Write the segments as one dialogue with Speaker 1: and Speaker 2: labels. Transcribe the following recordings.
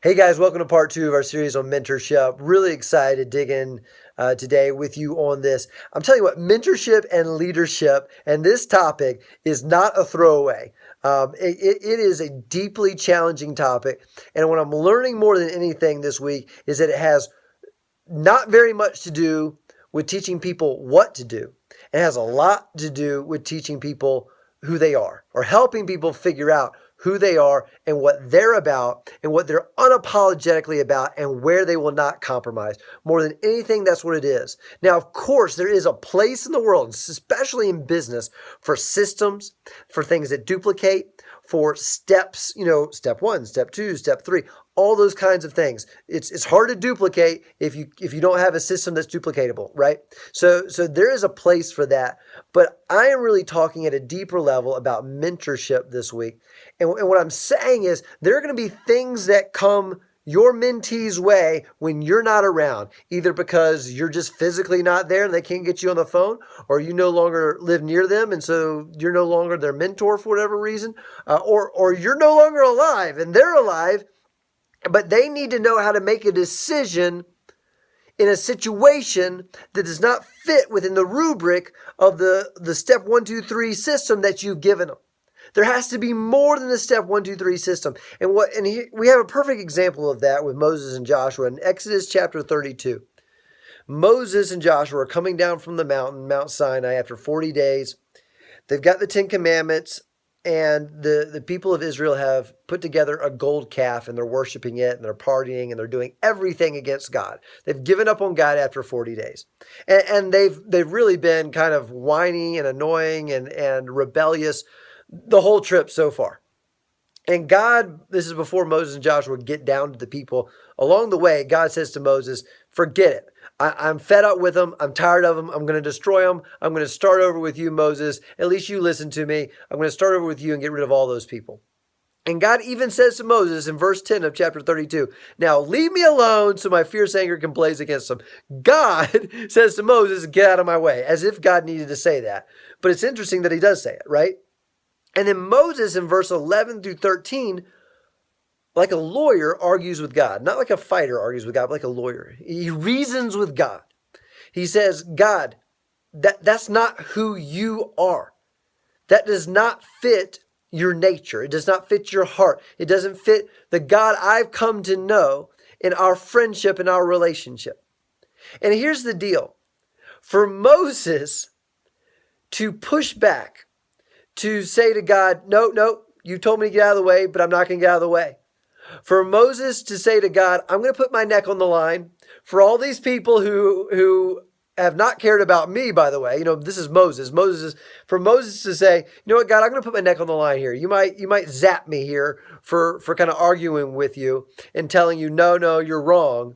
Speaker 1: Hey guys, welcome to part two of our series on mentorship. Really excited to dig in today with you on this. I'm telling you what, mentorship and leadership and this topic is not a throwaway. It is a deeply challenging topic. And what I'm learning more than anything this week is that it has not very much to do with teaching people what to do. It has a lot to do with teaching people who they are or helping people figure out who they are and what they're about and what they're unapologetically about and where they will not compromise. More than anything, that's what it is. Now, of course, there is a place in the world, especially in business, for systems, for things that duplicate, for steps, step one, step two, step three, all those kinds of things. It's hard to duplicate if you don't have a system that's duplicatable, right? So there is a place for that. But I am really talking at a deeper level about mentorship this week. And what I'm saying is there are going to be things that come your mentee's way when you're not around, either because you're just physically not there and they can't get you on the phone, or you no longer live near them and so you're no longer their mentor for whatever reason, or you're no longer alive and they're alive, but they need to know how to make a decision in a situation that does not fit within the rubric of the step 1, 2, 3 system that you've given them. There has to be more than the step 1, 2, 3 system. We have a perfect example of that with Moses and Joshua in Exodus chapter 32. Moses and Joshua are coming down from the mountain, Mount Sinai, after 40 days. They've got the 10 Commandments, and the people of Israel have put together a gold calf, and they're worshiping it, and they're partying, and they're doing everything against God. They've given up on God after 40 days. And they've really been kind of whiny and annoying and rebellious the whole trip so far. And God, this is before Moses and Joshua get down to the people. Along the way, God says to Moses, forget it. I'm fed up with them. I'm tired of them. I'm going to destroy them. I'm going to start over with you, Moses. At least you listen to me. I'm going to start over with you and get rid of all those people. And God even says to Moses in verse 10 of chapter 32, now leave me alone so my fierce anger can blaze against them. God says to Moses, get out of my way, as if God needed to say that. But it's interesting that he does say it, right? And then Moses in verse 11 through 13, like a lawyer, argues with God. Not like a fighter argues with God, but like a lawyer. He reasons with God. He says, God, that's not who you are. That does not fit your nature. It does not fit your heart. It doesn't fit the God I've come to know in our friendship and our relationship. And here's the deal. For Moses to push back, to say to God, no, you told me to get out of the way, but I'm not going to get out of the way. For Moses to say to God, I'm going to put my neck on the line for all these people who have not cared about me, by the way. This is Moses. For Moses to say, you know what, God, I'm going to put my neck on the line here. You might zap me here for kind of arguing with you and telling you, no, you're wrong.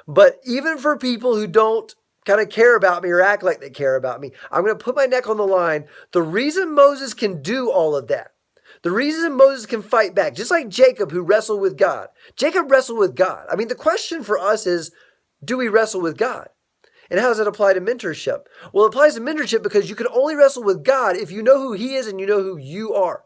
Speaker 1: But even for people who don't kind of care about me or act like they care about me, I'm going to put my neck on the line. The reason Moses can do all of that, the reason Moses can fight back, just like Jacob who wrestled with God. Jacob wrestled with God. I mean, the question for us is, do we wrestle with God? And how does that apply to mentorship? Well, it applies to mentorship because you can only wrestle with God if you know who he is and you know who you are.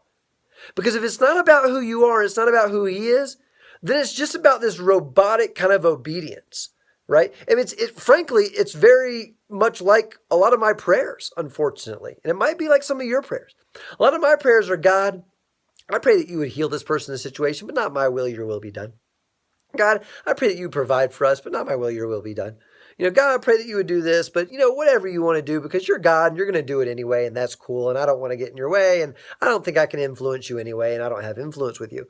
Speaker 1: Because if it's not about who you are, it's not about who he is, then it's just about this robotic kind of obedience. Right? And frankly, it's very much like a lot of my prayers, unfortunately. And it might be like some of your prayers. A lot of my prayers are, God, I pray that you would heal this person in this situation, but not my will, your will be done. God, I pray that you provide for us, but not my will, your will be done. God, I pray that you would do this, but whatever you want to do, because you're God and you're going to do it anyway, and that's cool, and I don't want to get in your way, and I don't think I can influence you anyway, and I don't have influence with you.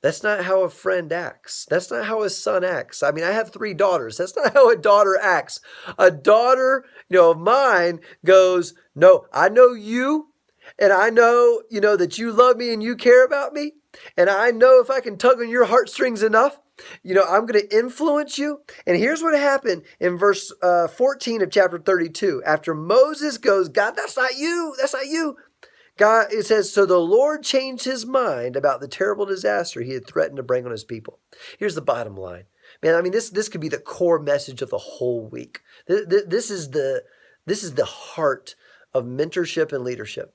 Speaker 1: That's not how a friend acts. That's not how a son acts. I mean, I have 3 daughters. That's not how a daughter acts. A daughter, of mine goes, no, I know you, and I know, that you love me and you care about me, and I know if I can tug on your heartstrings enough, I'm going to influence you. And here's what happened in verse 14 of chapter 32. After Moses goes, God, that's not you. That's not you. God, it says, so the Lord changed his mind about the terrible disaster he had threatened to bring on his people. Here's the bottom line. Man, I mean, this could be the core message of the whole week. This is the heart of mentorship and leadership.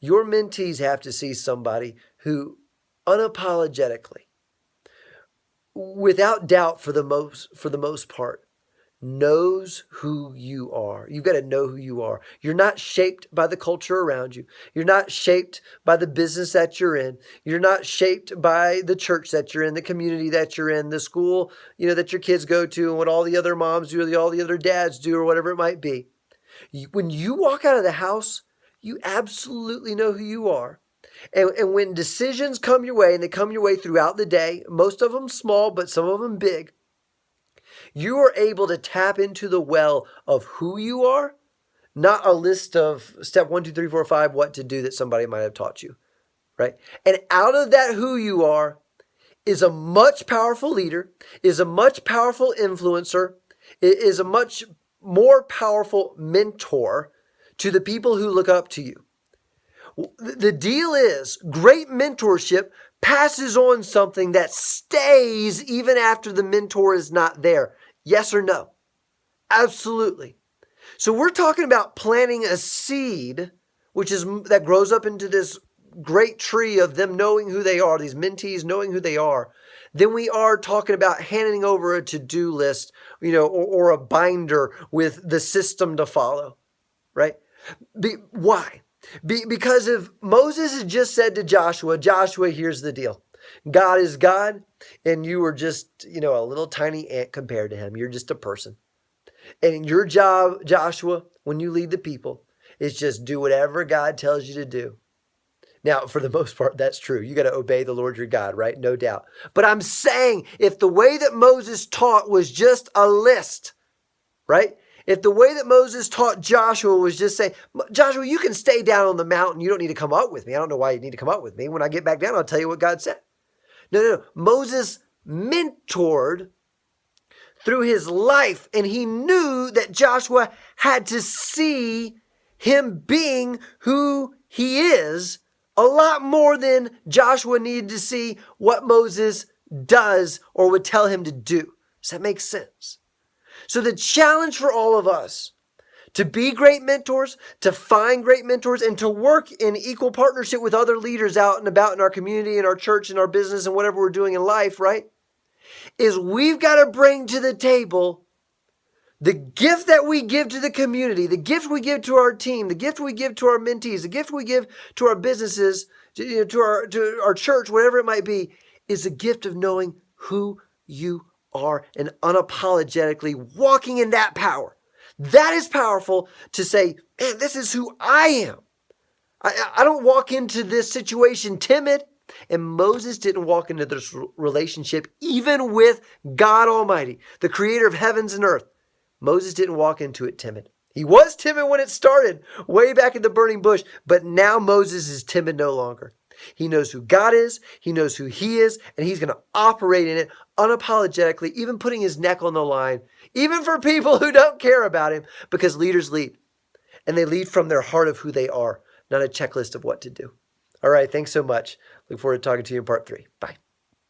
Speaker 1: Your mentees have to see somebody who unapologetically without doubt, for the most part, knows who you are. You've got to know who you are. You're not shaped by the culture around you. You're not shaped by the business that you're in. You're not shaped by the church that you're in, the community that you're in, the school, that your kids go to, and what all the other moms do, or all the other dads do, or whatever it might be. When you walk out of the house, you absolutely know who you are. And when decisions come your way, and they come your way throughout the day, most of them small, but some of them big, you are able to tap into the well of who you are, not a list of step 1, 2, 3, 4, 5, what to do that somebody might have taught you, right? And out of that who you are is a much powerful leader, is a much powerful influencer, is a much more powerful mentor to the people who look up to you. The deal is, great mentorship passes on something that stays even after the mentor is not there. Yes or no? Absolutely. So we're talking about planting a seed, that grows up into this great tree of them knowing who they are, these mentees knowing who they are. Then we are talking about handing over a to-do list, or a binder with the system to follow, right? Why? Because if Moses had just said to Joshua, here's the deal. God is God, and you are just, a little tiny ant compared to him. You're just a person. And your job, Joshua, when you lead the people, is just do whatever God tells you to do. Now, for the most part, that's true. You got to obey the Lord your God, right? No doubt. But I'm saying, if the way that Moses taught was just a list, right? If the way that Moses taught Joshua was just saying, Joshua, you can stay down on the mountain. You don't need to come up with me. I don't know why you need to come up with me. When I get back down, I'll tell you what God said. No. Moses mentored through his life, and he knew that Joshua had to see him being who he is a lot more than Joshua needed to see what Moses does or would tell him to do. Does that make sense? So the challenge for all of us to be great mentors, to find great mentors, and to work in equal partnership with other leaders out and about in our community, in our church, in our business, and whatever we're doing in life, right? Is we've got to bring to the table the gift that we give to the community, the gift we give to our team, the gift we give to our mentees, the gift we give to our businesses, to our church, whatever it might be, is the gift of knowing who you are and unapologetically walking in that power. That is powerful to say, man, this is who I am. I don't walk into this situation timid. And Moses didn't walk into this relationship even with God Almighty, the creator of heavens and earth. Moses didn't walk into it timid. He was timid when it started, way back in the burning bush, but now Moses is timid no longer. He knows who God is, he knows who he is, and he's going to operate in it unapologetically, even putting his neck on the line, even for people who don't care about him, because leaders lead. And they lead from their heart of who they are, not a checklist of what to do. All right, thanks so much. Look forward to talking to you in part 3. Bye.